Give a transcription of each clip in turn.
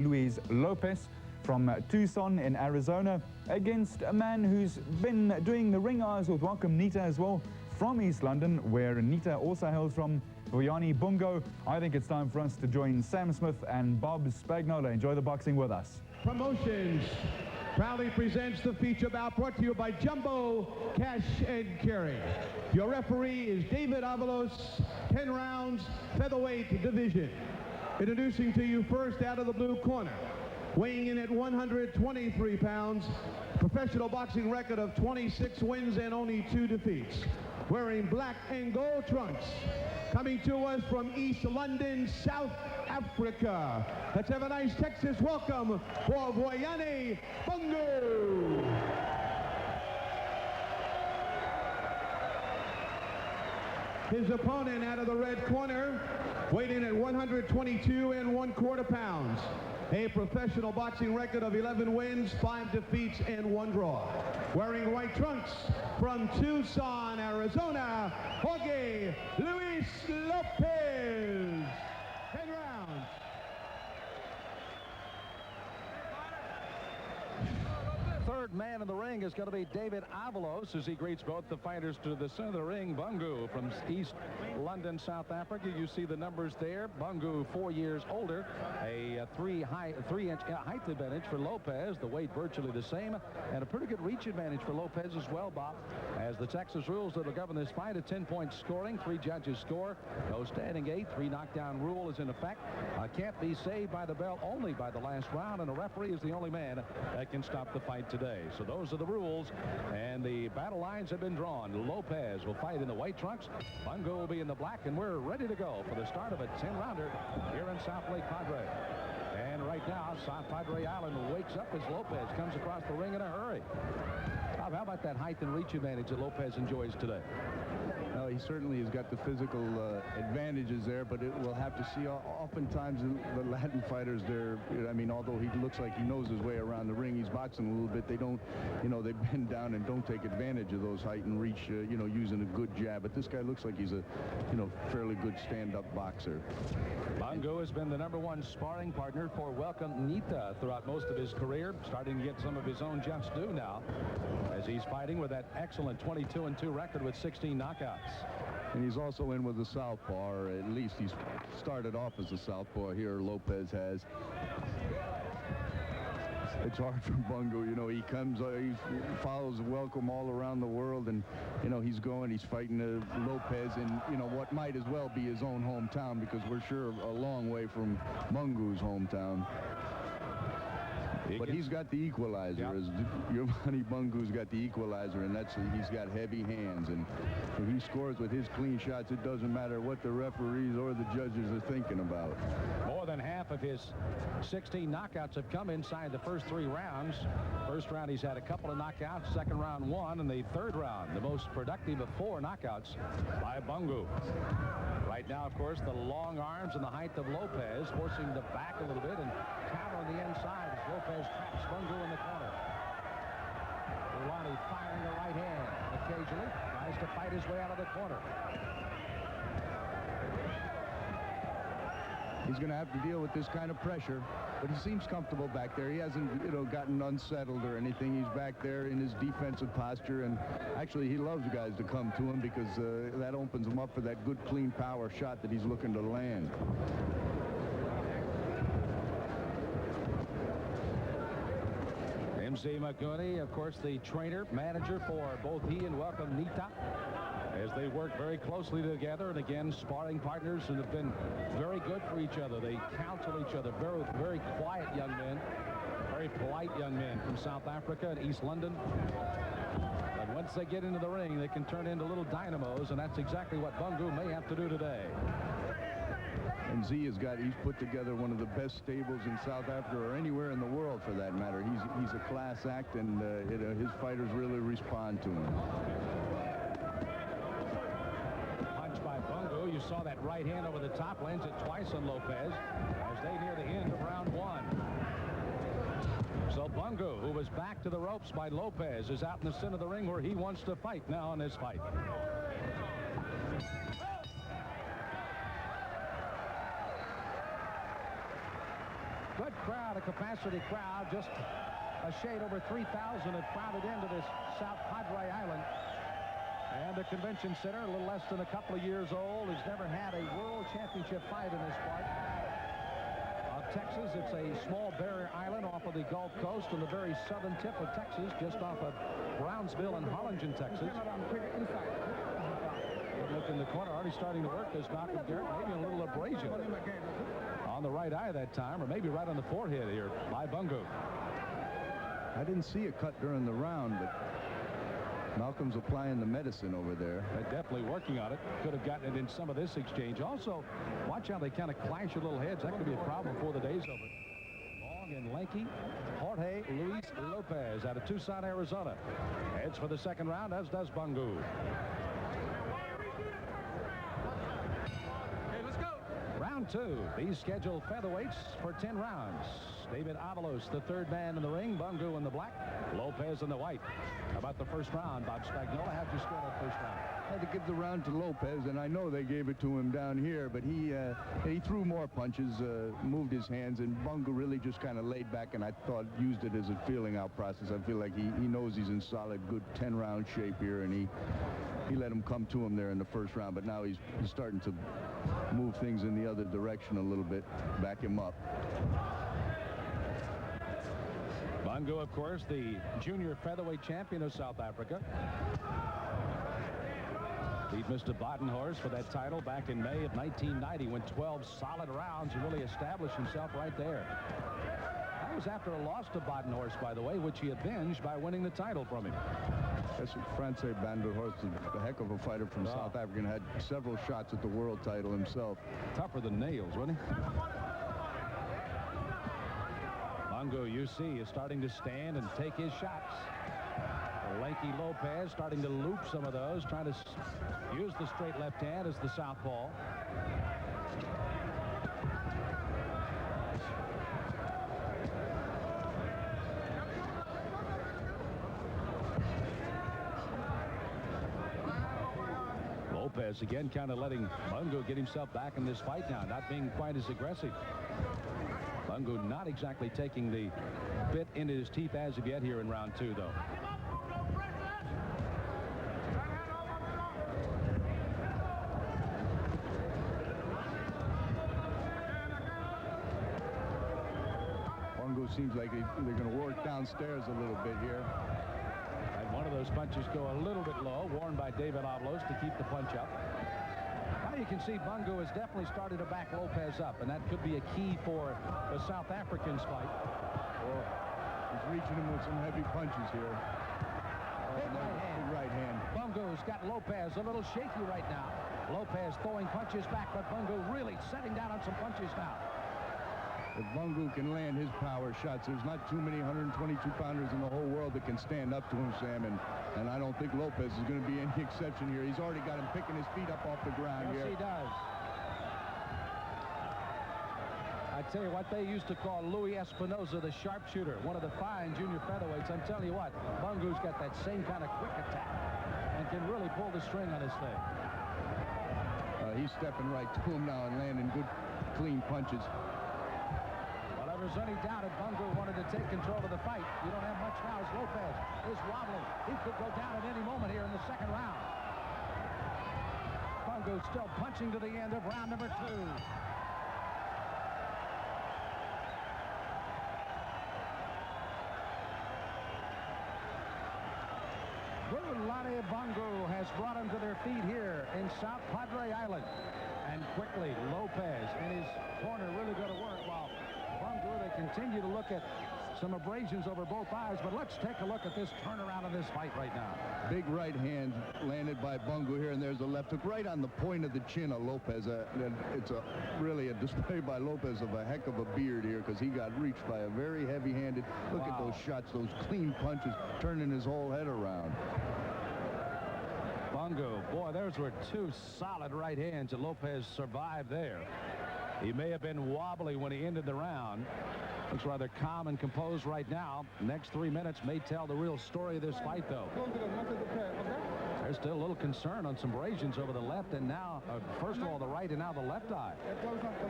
Luis Lopez from Tucson in Arizona against a man who's been doing the ring hours with Welcome Ncita as well from East London, where Ncita also hails from, Vuyani Bungu. I think it's time for us to join Sam Smith and Bob Spagnola. Enjoy the boxing with us. Promotions proudly presents the feature bout brought to you by Jumbo Cash and Carry. Your referee is David Avalos, 10 rounds, featherweight division. Introducing to you first out of the blue corner, weighing in at 123 pounds, professional boxing record of 26 wins and only 2 defeats. Wearing black and gold trunks, coming to us from East London, South Africa. Let's have a nice Texas welcome for Vuyani Bungu. His opponent out of the red corner, weighed in at 122 1/4 pounds. A professional boxing record of 11 wins, 5 defeats, and 1 draw. Wearing white trunks from Tucson, Arizona, Jorge Luis Lopez. 10 rounds. Third man in the ring is going to be David Avalos as he greets both the fighters to the center of the ring. Bungu from East London, South Africa. You see the numbers there. Bungu 4 years older. A 3-inch height advantage for Lopez. The weight virtually the same. And a pretty good reach advantage for Lopez as well, Bob. As the Texas rules that will govern this fight, a 10-point scoring. 3 judges score. No standing 8. 3 knockdown rule is in effect. Can't be saved by the bell, only by the last round. And a referee is the only man that can stop the fight today. So those are the rules, and the battle lines have been drawn. Lopez will fight in the white trunks. Bungu will be in the black, and we're ready to go for the start of a 10-rounder here in South Lake Padre. And right now, South Padre Island wakes up as Lopez comes across the ring in a hurry. Bob, how about that height and reach advantage that Lopez enjoys today? Well, he certainly has got the physical advantages there, but we'll have to see. Oftentimes, the Latin fighters, I mean, although he looks like he knows his way around the ring, he's boxing a little bit. They don't, they bend down and don't take advantage of those height and reach, using a good jab. But this guy looks like he's a, fairly good stand-up boxer. Bungu has been the #1 sparring partner for Welcome Ncita throughout most of his career, starting to get some of his own just due now, as he's fighting with that excellent 22-2 record with 16 knockouts. And he's also in with the southpaw, or at least he's started off as a southpaw here. Lopez has. It's hard for Bungu, he comes, he follows Welcome all around the world, and, he's fighting Lopez in, what might as well be his own hometown, because we're sure a long way from Bungu's hometown. But he's got the equalizer. Yep. Vuyani Bungu's got the equalizer, and he's got heavy hands. And if he scores with his clean shots, it doesn't matter what the referees or the judges are thinking about. More than half of his 16 knockouts have come inside the first 3 rounds. First round, he's had a couple of knockouts. Second round, 1. And the third round, the most productive of 4 knockouts by Bungu. Right now, of course, the long arms and the height of Lopez forcing the back a little bit and counter on the inside as Lopez traps Bungu in the corner. Vuyani firing the right hand occasionally. Tries to fight his way out of the corner. He's going to have to deal with this kind of pressure, but he seems comfortable back there. He hasn't, gotten unsettled or anything. He's back there in his defensive posture, and actually he loves guys to come to him because that opens him up for that good, clean power shot that he's looking to land. And he's put together one of the best stables in South Africa, or anywhere in the world for that matter. He's a class act, and his fighters really respond to him. Punch by Bungu. You saw that right hand over the top, lands it twice on Lopez as they near the end of round 1. So Bungu, who was back to the ropes by Lopez, is out in the center of the ring where he wants to fight now in this fight. Good crowd a capacity crowd. Just a shade over 3,000 have crowded into this South Padre Island. And the convention center, a little less than a couple of years old, has never had a world championship fight in this part of Texas. It's a small barrier island off of the Gulf Coast on the very southern tip of Texas, just off of Brownsville and Harlingen, Texas. Look in the corner, already starting to work this Malcolm Garrett. Maybe a little abrasion on the right eye that time, or maybe right on the forehead here by Bungu. I didn't see a cut during the round, but Malcolm's applying the medicine over there. They're definitely working on it. Could have gotten it in some of this exchange. Also, watch how they kind of clash your little heads. That could be a problem before the day's over. Long and lanky Jorge Luis Lopez out of Tucson, Arizona. Heads for the second round, as does Bungu. Round two. These scheduled featherweights for 10 rounds. David Avalos, the third man in the ring. Bungu in the black. Lopez in the white. How about the first round, Bob Spagnola? How'd you score that first round? I had to give the round to Lopez, and I know they gave it to him down here, but he threw more punches, moved his hands, and Bungu really just kind of laid back, and I thought used it as a feeling out process. I feel like he knows he's in solid, good 10-round shape here, and he let him come to him there in the first round, but now he's starting to move things in the other direction a little bit, back him up. Bungu, of course, the junior featherweight champion of South Africa. Beat Mr. Badenhorst for that title back in May of 1990, went 12 solid rounds and really established himself right there. That was after a loss to Badenhorst, by the way, which he avenged by winning the title from him. That's Franz Badenhorst, a heck of a fighter from South Africa, and had several shots at the world title himself. Tougher than nails, wasn't he? Bungu, you see, is starting to stand and take his shots. Lanky Lopez starting to loop some of those, trying to use the straight left hand as the southpaw. Lopez again kind of letting Bungu get himself back in this fight now, not being quite as aggressive. Bungu not exactly taking the bit into his teeth as of yet here in round two, though. Bungu seems like they're going to work downstairs a little bit here. And one of those punches go a little bit low, warned by David Avalos to keep the punch up. Now you can see Bungu has definitely started to back Lopez up, and that could be a key for the South Africans fight. Well, he's reaching him with some heavy punches here. Big right hand. Bungu's got Lopez a little shaky right now. Lopez throwing punches back, but Bungu really setting down on some punches now. If Bungu can land his power shots, there's not too many 122-pounders in the whole world that can stand up to him, Sam, and I don't think Lopez is going to be any exception here. He's already got him picking his feet up off the ground here. Yes, he does. I tell you what, they used to call Louis Espinoza the sharpshooter, one of the fine junior featherweights. I'm telling you what, Bungu's got that same kind of quick attack and can really pull the string on his thing. He's stepping right to him now and landing good, clean punches. There's any doubt if Bungu wanted to take control of the fight. You don't have much now as Lopez is wobbling. He could go down at any moment here in the second round. Bungu still punching to the end of round number two. Vuyani Bungu has brought them to their feet here in South Padre Island. And quickly, Lopez and his corner really go to work while Bungu, they continue to look at some abrasions over both eyes, but let's take a look at this turnaround of this fight right now. Big right hand landed by Bungu here, and there's a left hook right on the point of the chin of Lopez. It's really a display by Lopez of a heck of a beard here, because he got reached by a very heavy-handed. Look at those shots, those clean punches, turning his whole head around. Bungu, boy, those were two solid right hands, and Lopez survived there. He may have been wobbly when he ended the round. Looks rather calm and composed right now. Next 3 minutes may tell the real story of this fight, though. There's still a little concern on some abrasions over the left and now, first of all, the right and now the left eye.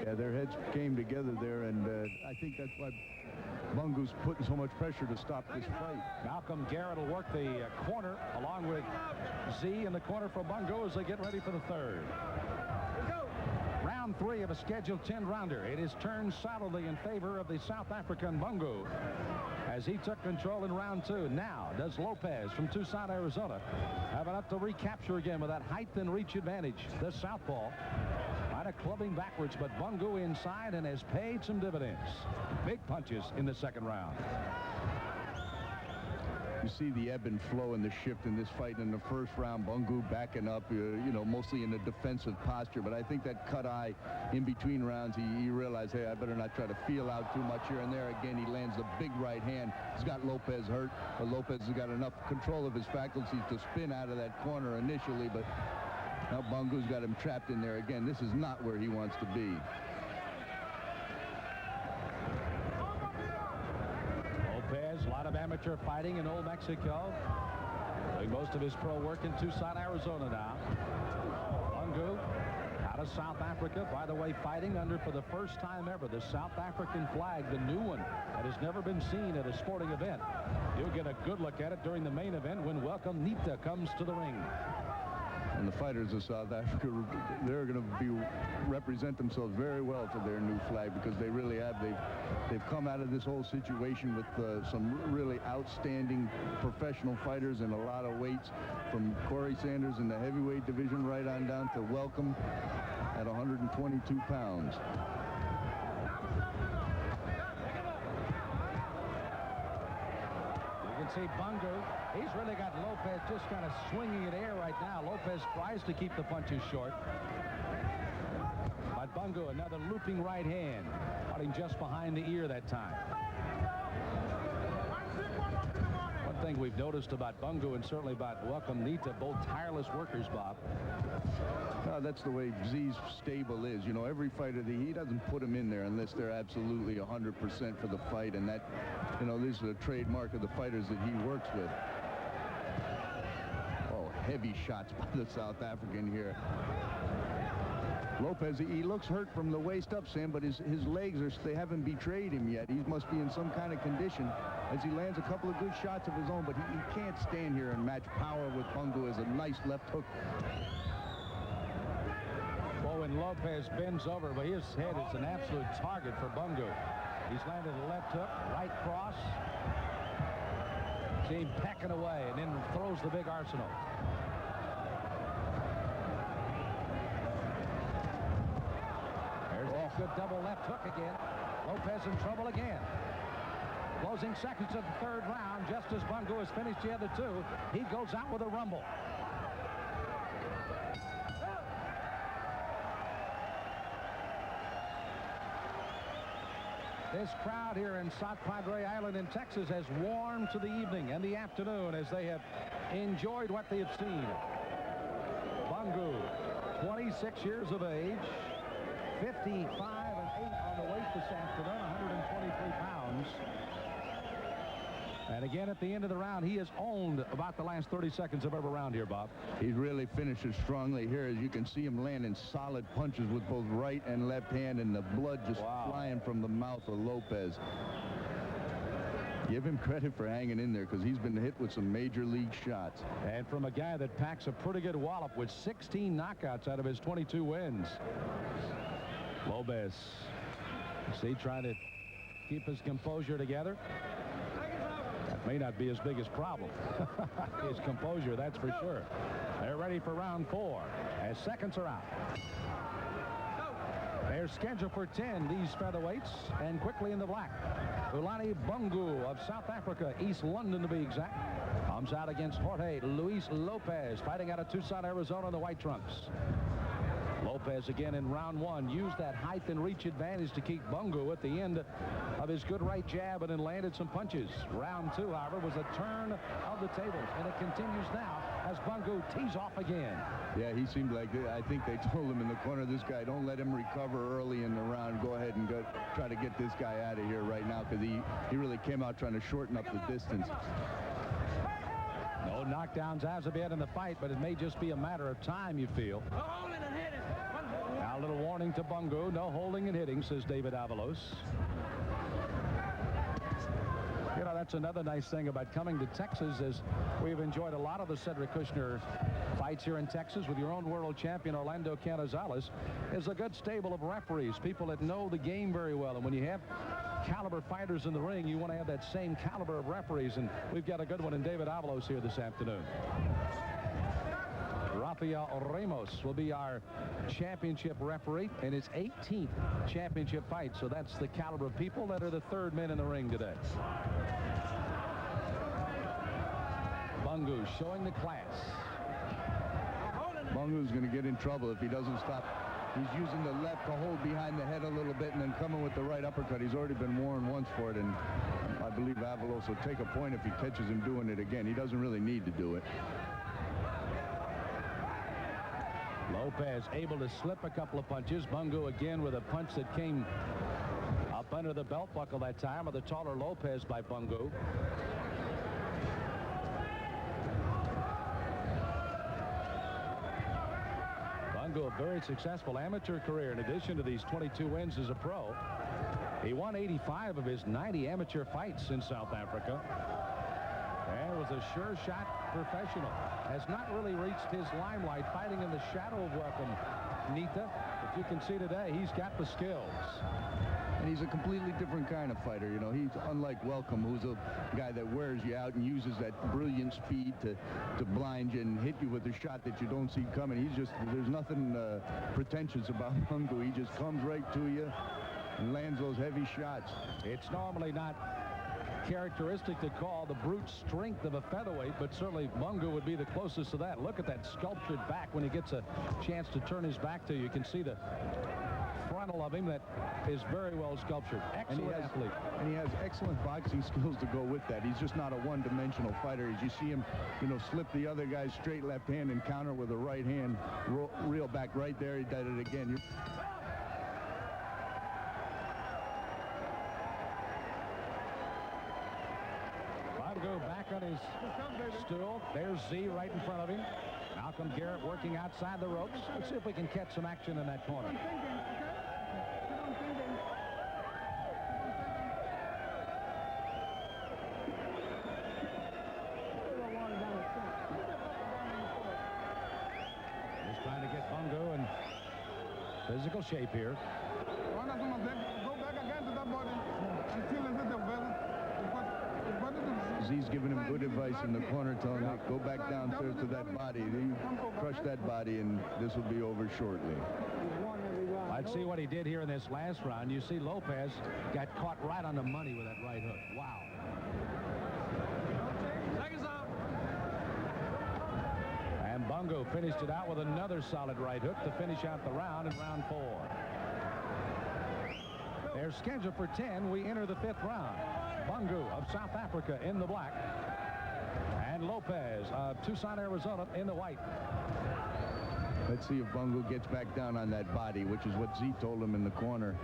Yeah, their heads came together there, and I think that's why Bungu's putting so much pressure to stop this fight. Malcolm Garrett will work the corner along with Z in the corner for Bungu as they get ready for the third. Round 3 of a scheduled 10-rounder. It is turned solidly in favor of the South African Bungu as he took control in round 2. Now, does Lopez from Tucson, Arizona have enough to recapture again with that height and reach advantage? The southpaw kind of clubbing backwards, but Bungu inside and has paid some dividends. Big punches in the second round. You see the ebb and flow and the shift in this fight. In the first round, Bungu backing up, you know, mostly in a defensive posture. But I think that cut eye in between rounds, he realized, hey, I better not try to feel out too much here and there. Again, he lands a big right hand. He's got Lopez hurt, but Lopez has got enough control of his faculties to spin out of that corner initially. But now Bungu's got him trapped in there again. This is not where he wants to be. Lopez, a lot of amateur fighting in Old Mexico. Doing most of his pro work in Tucson, Arizona now. Bungu out of South Africa, by the way, fighting under, for the first time ever, the South African flag, the new one that has never been seen at a sporting event. You'll get a good look at it during the main event when Welcome Ncita comes to the ring. And the fighters of South Africa, they're going to represent themselves very well for their new flag, because they really have. They've come out of this whole situation with some really outstanding professional fighters in a lot of weights, from Corey Sanders in the heavyweight division right on down to Welcome at 122 pounds. See Bungu, he's really got Lopez just kind of swinging in air right now. Lopez tries to keep the punches short, but Bungu, another looping right hand, cutting just behind the ear that time. One thing we've noticed about Bungu and certainly about Welcome Ncita, both tireless workers, Bob. That's the way Z's stable is. You know, every fighter, he doesn't put them in there unless they're absolutely 100% for the fight, and that, you know, this is a trademark of the fighters that he works with. Oh, heavy shots by the South African here. Lopez, he looks hurt from the waist up, Sam, but his legs, they haven't betrayed him yet. He must be in some kind of condition as he lands a couple of good shots of his own, but he can't stand here and match power with Bungu as a nice left hook. When Lopez bends over, but his head is an absolute target for Bungu. He's landed a left hook, right cross. See him pecking away and then throws the big arsenal. There's a good double left hook again. Lopez in trouble again. Closing seconds of the third round, just as Bungu has finished the other two, he goes out with a rumble. This crowd here in South Padre Island in Texas has warmed to the evening and the afternoon as they have enjoyed what they have seen. Bungu, 26 years of age, 55 and 8 on the weight this afternoon, 123 pounds. And again, at the end of the round, he has owned about the last 30 seconds of every round here, Bob. He really finishes strongly here. As you can see him landing solid punches with both right and left hand, and the blood just flying from the mouth of Lopez. Give him credit for hanging in there, because he's been hit with some major league shots. And from a guy that packs a pretty good wallop with 16 knockouts out of his 22 wins. Lopez, see, trying to keep his composure together. That may not be his biggest problem. His composure, that's for sure. They're ready for round 4 as seconds are out. They're scheduled for 10, these featherweights, and quickly in the black. Vuyani Bungu of South Africa, East London to be exact, comes out against Jorge Luis Lopez, fighting out of Tucson, Arizona in the white trunks. Lopez again in round 1 used that height and reach advantage to keep Bungu at the end of his good right jab and then landed some punches. Round 2, however, was a turn of the tables, and it continues now as Bungu tees off again. Yeah, he seemed like, I think they told him in the corner, this guy, don't let him recover early in the round. Go ahead and try to get this guy out of here right now, because he really came out trying to shorten up the distance. No No knockdowns as of yet in the fight, but it may just be a matter of time, you feel. Now a little warning to Bungu. No holding and hitting, says David Avalos. You know, that's another nice thing about coming to Texas, is we've enjoyed a lot of the Cedric Kushner fights here in Texas with your own world champion Orlando Canizales. Is a good stable of referees, people that know the game very well. And when you have caliber fighters in the ring, you want to have that same caliber of referees, and we've got a good one in David Avalos here this afternoon. Rafael Ramos will be our championship referee in his 18th championship fight, so that's the caliber of people that are the third men in the ring today. Bungu showing the class. Bungu's going to get in trouble if he doesn't stop. He's using the left to hold behind the head a little bit and then coming with the right uppercut. He's already been warned once for it, and I believe Avalos will take a point if he catches him doing it again. He doesn't really need to do it. Lopez able to slip a couple of punches. Bungu again with a punch that came up under the belt buckle that time of the taller Lopez by Bungu. Bungu, a very successful amateur career in addition to these 22 wins as a pro. He won 85 of his 90 amateur fights in South Africa. And was a sure shot professional. Has not really reached his limelight, fighting in the shadow of Welcome Ncita. But you can see today he's got the skills. And he's a completely different kind of fighter. You know, he's unlike Welcome, who's a guy that wears you out and uses that brilliant speed to blind you and hit you with a shot that you don't see coming. He's just, there's nothing pretentious about Bungu. He just comes right to you and lands those heavy shots. It's normally not characteristic to call the brute strength of a featherweight, but certainly Bungu would be the closest to that. Look at that sculptured back when he gets a chance to turn his back to you. You can see the frontal of him that is very well sculptured. Excellent athlete. And he has excellent boxing skills to go with that. He's just not a one-dimensional fighter. As you see him, you know, slip the other guy's straight left hand and counter with a right hand, reel back right there. He did it again. Bungu back on his stool. There's Z right in front of him. Malcolm Garrett working outside the ropes. Let's see if we can catch some action in that corner. Just trying to get Bungu in physical shape here. Go back again to that body until it's the belly. Z's giving him good advice in the corner, telling him, go back downstairs to that body. You crush that body, and this will be over shortly. Let's see what he did here in this last round. You see Lopez got caught right on the money with that right hook. Wow. And Bungu finished it out with another solid right hook to finish out the round in round 4. They're scheduled for 10. We enter the 5th round. Bungu of South Africa in the black, and Lopez of Tucson, Arizona in the white. Let's see if Bungu gets back down on that body, which is what Z told him in the corner.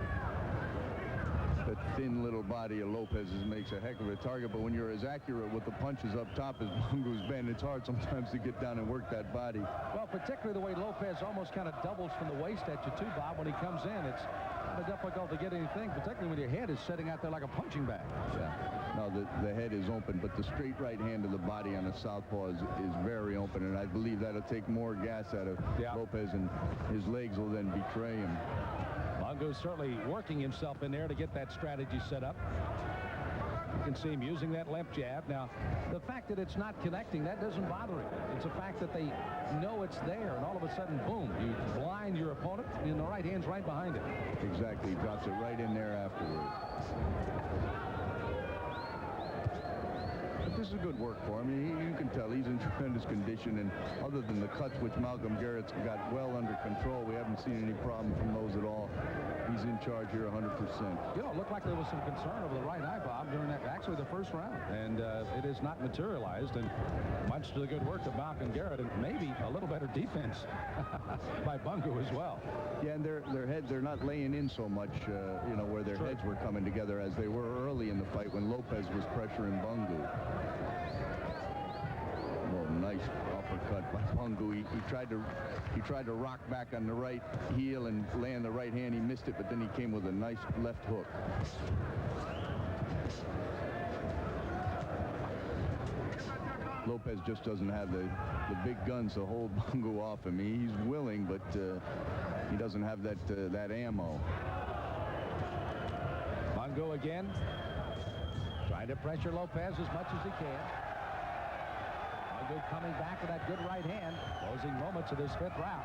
That thin little body of Lopez's makes a heck of a target, but when you're as accurate with the punches up top as Bungu's been, it's hard sometimes to get down and work that body. Well, particularly the way Lopez almost kind of doubles from the waist at you too, Bob. When he comes in, it's kind of difficult to get anything, particularly when your head is sitting out there like a punching bag. Yeah. No, the head is open, but the straight right hand of the body on the southpaw is very open, and I believe that'll take more gas out of Lopez, and his legs will then betray him. Bungu certainly working himself in there to get that strategy set up. You can see him using that left jab. Now, the fact that it's not connecting, that doesn't bother him. It's a fact that they know it's there, and all of a sudden, boom, you blind your opponent, and the right hand's right behind it. Exactly. He drops it right in there afterward. This is good work for him. You can tell he's in tremendous condition, and other than the cuts, which Malcolm Garrett's got well under control, we haven't seen any problem from those at all. He's in charge here 100%. You know, it looked like there was some concern over the right eye, Bob, during that, actually the first round, and it is not materialized, and much to the good work of Malcolm Garrett, and maybe a little better defense by Bungu as well. Yeah, and their heads, they're not laying in so much, you know, where their heads were coming together as they were early in the fight when Lopez was pressuring Bungu. Well, nice uppercut by Bungu. He tried to rock back on the right heel and land the right hand. He missed it, but then he came with a nice left hook. Lopez just doesn't have the big guns to hold Bungu off him. He's willing, but he doesn't have that ammo. Bungu again, trying to pressure Lopez as much as he can. Bungu coming back with that good right hand, closing moments of this 5th round.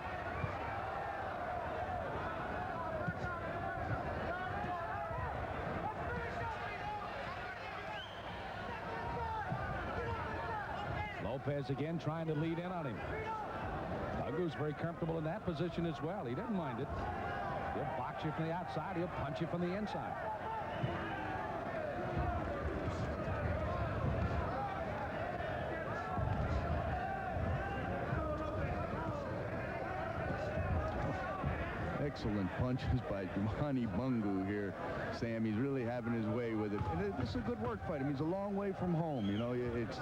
Lopez again trying to lead in on him. Bungu's very comfortable in that position as well. He doesn't mind it. He'll box you from the outside. He'll punch you from the inside. Excellent punches by Vuyani Bungu here, Sam. He's really having his way with it. And this is a good work fight. I mean, he's a long way from home. You know, it's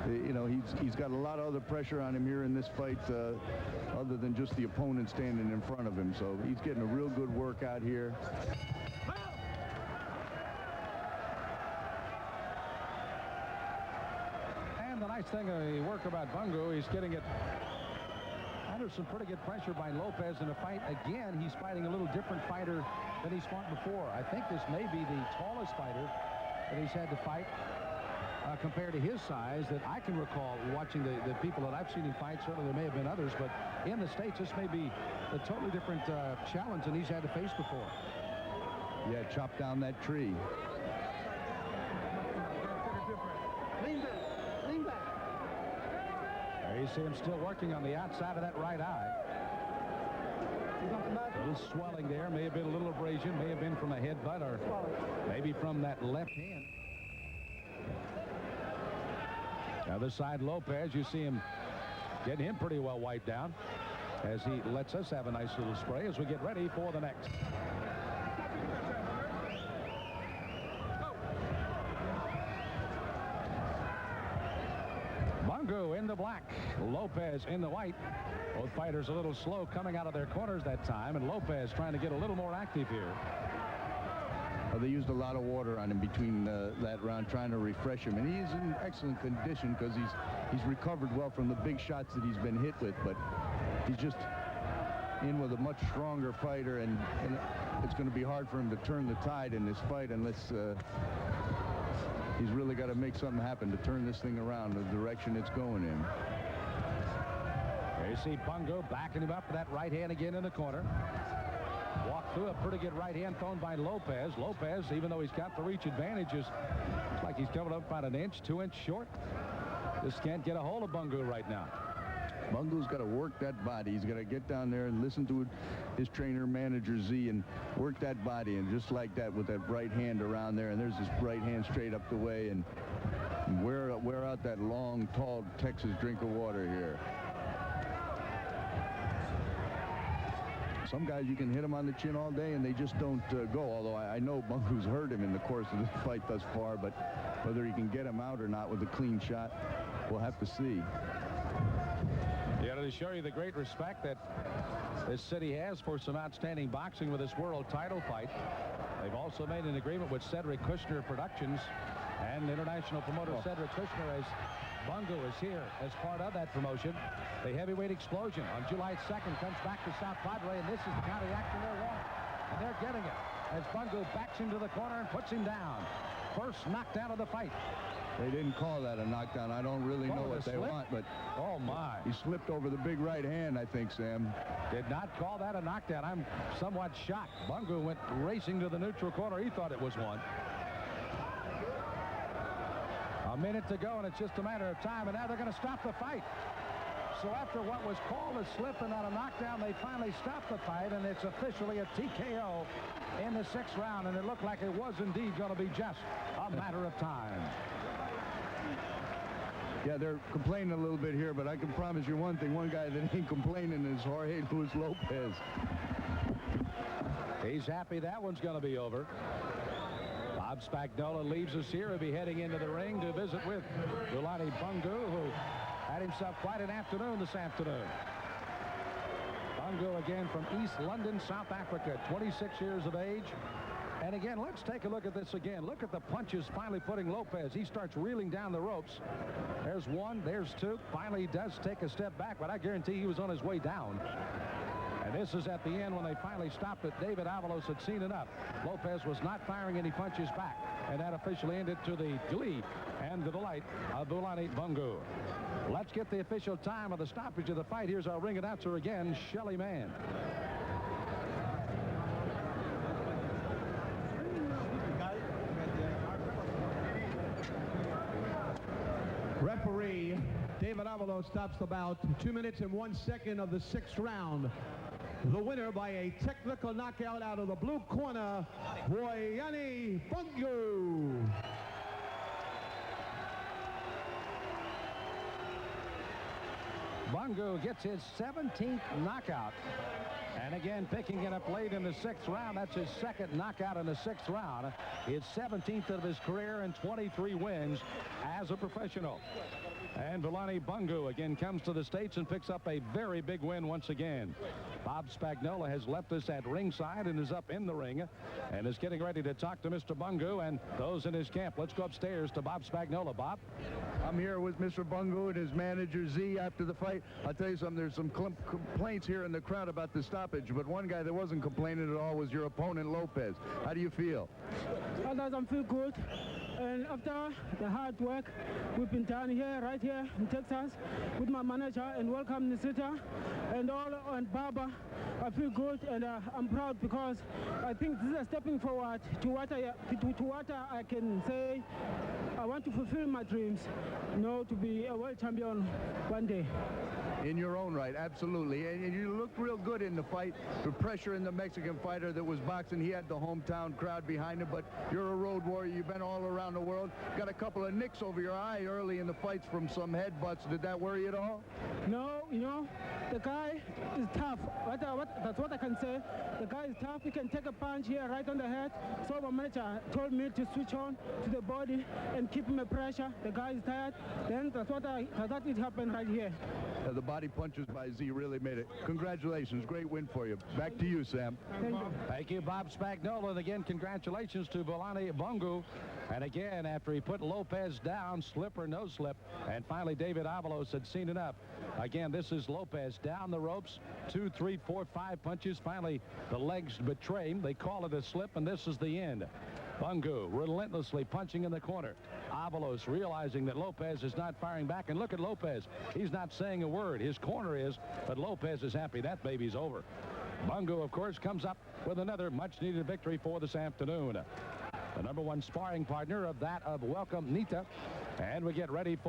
you know, he's got a lot of other pressure on him here in this fight, other than just the opponent standing in front of him. So he's getting a real good workout here. And the nice thing of the work about Bungu, he's getting it under some pretty good pressure by Lopez in a fight. Again, he's fighting a little different fighter than he's fought before. I think this may be the tallest fighter that he's had to fight compared to his size that I can recall watching the people that I've seen him fight. Certainly there may have been others, but in the States, this may be a totally different challenge than he's had to face before. Yeah, chop down that tree. You see him still working on the outside of that right eye. A little swelling there. May have been a little abrasion. May have been from a headbutt or maybe from that left hand. The other side, Lopez, you see him getting him pretty well wiped down as he lets us have a nice little spray as we get ready for the next. Bungu in the black, Lopez in the white. Both fighters a little slow coming out of their corners that time, and Lopez trying to get a little more active here. Well, they used a lot of water on him between that round, trying to refresh him, and he's in excellent condition because he's recovered well from the big shots that he's been hit with, but he's just in with a much stronger fighter, and it's going to be hard for him to turn the tide in this fight unless he's really got to make something happen to turn this thing around the direction it's going in. There you see Bungu backing him up with that right hand again in the corner. Walked through a pretty good right hand thrown by Lopez. Lopez, even though he's got the reach advantages, looks like he's coming up about an inch, 2 inch short. Just can't get a hold of Bungu right now. Bungu's got to work that body. He's got to get down there and listen to his trainer, manager Z, and work that body. And just like that with that right hand around there, and there's his right hand straight up the way, and wear out that long, tall Texas drink of water here. Some guys, you can hit them on the chin all day and they just don't go, although I know Bungu's hurt him in the course of this fight thus far, but whether he can get him out or not with a clean shot, we'll have to see. Yeah, to show you the great respect that this city has for some outstanding boxing with this world title fight. They've also made an agreement with Cedric Kushner Productions and international promoter Cedric Kushner, as Bungu is here as part of that promotion. The heavyweight explosion on July 2nd comes back to South Padre, and this is the kind of action they're wanting. And they're getting it as Bungu backs into the corner and puts him down. First knockdown of the fight. They didn't call that a knockdown. I don't really know what they want, but oh my, he slipped over the big right hand, I think, Sam. Did not call that a knockdown. I'm somewhat shocked. Bungu went racing to the neutral corner. He thought it was one. A minute to go, and it's just a matter of time, and now they're going to stop the fight. So after what was called a slip and not a knockdown, they finally stopped the fight, and it's officially a TKO in the 6th round, and it looked like it was indeed going to be just a matter of time. Yeah, they're complaining a little bit here, but I can promise you one thing. One guy that ain't complaining is Jorge Lopez. He's happy that one's going to be over. Bob Spagnola leaves us here. He'll be heading into the ring to visit with Vuyani Bungu, who had himself quite an afternoon this afternoon. Bungu again from East London, South Africa, 26 years of age. And again, let's take a look at this again. Look at the punches finally putting Lopez. He starts reeling down the ropes. There's one, there's two. Finally, he does take a step back, but I guarantee he was on his way down. And this is at the end when they finally stopped it. David Avalos had seen enough. Lopez was not firing any punches back. And that officially ended to the glee and the delight of Vuyani Bungu. Let's get the official time of the stoppage of the fight. Here's our ring announcer again, Shelly Mann. Referee David Avalos stops about 2 minutes and 1 second of the 6th round. The winner by a technical knockout out of the blue corner, Vuyani Bungu. Bungu gets his 17th knockout. And again, picking it up late in the 6th round. That's his second knockout in the 6th round. His 17th of his career and 23 wins as a professional. And Vuyani Bungu again comes to the States and picks up a very big win once again. Bob Spagnola has left us at ringside and is up in the ring and is getting ready to talk to Mr. Bungu and those in his camp. Let's go upstairs to Bob Spagnola. Bob? I'm here with Mr. Bungu and his manager, Z, after the fight. I'll tell you something, there's some complaints here in the crowd about the stoppage, but one guy that wasn't complaining at all was your opponent, Lopez. How do you feel? I feel good. And after the hard work we've been done here, right here in Texas, with my manager, and welcome Ncita and Baba, I feel good and I'm proud because I think this is a stepping forward to what I can say. I want to fulfill my dreams, to be a world champion one day. In your own right, absolutely. And you looked real good in the fight. The pressure in the Mexican fighter that was boxing, he had the hometown crowd behind him, but you're a road warrior. You've been all around the world. Got a couple of nicks over your eye early in the fights from some headbutts. Did that worry you at all? No, the guy is tough. That's what I can say. The guy is tough. He can take a punch here right on the head. So my manager told me to switch on to the body and keep him a pressure. The guy is tired. Then that's what it happened right here. The body punches by Z really made it. Congratulations. Great win for you. Back to you, Sam. Thank you. Thank you, Bob Spagnola. And again, congratulations to Vuyani Bungu. And again, after he put Lopez down, slip or no slip, and finally David Avalos had seen enough. Again, this is Lopez down the ropes, 2, 3, 4, 5 punches. Finally, the legs betray him. They call it a slip, and this is the end. Bungu relentlessly punching in the corner. Avalos realizing that Lopez is not firing back. And look at Lopez. He's not saying a word. His corner is, but Lopez is happy. That baby's over. Bungu, of course, comes up with another much-needed victory for this afternoon. The #1 sparring partner of that of Welcome Ncita. And we get ready for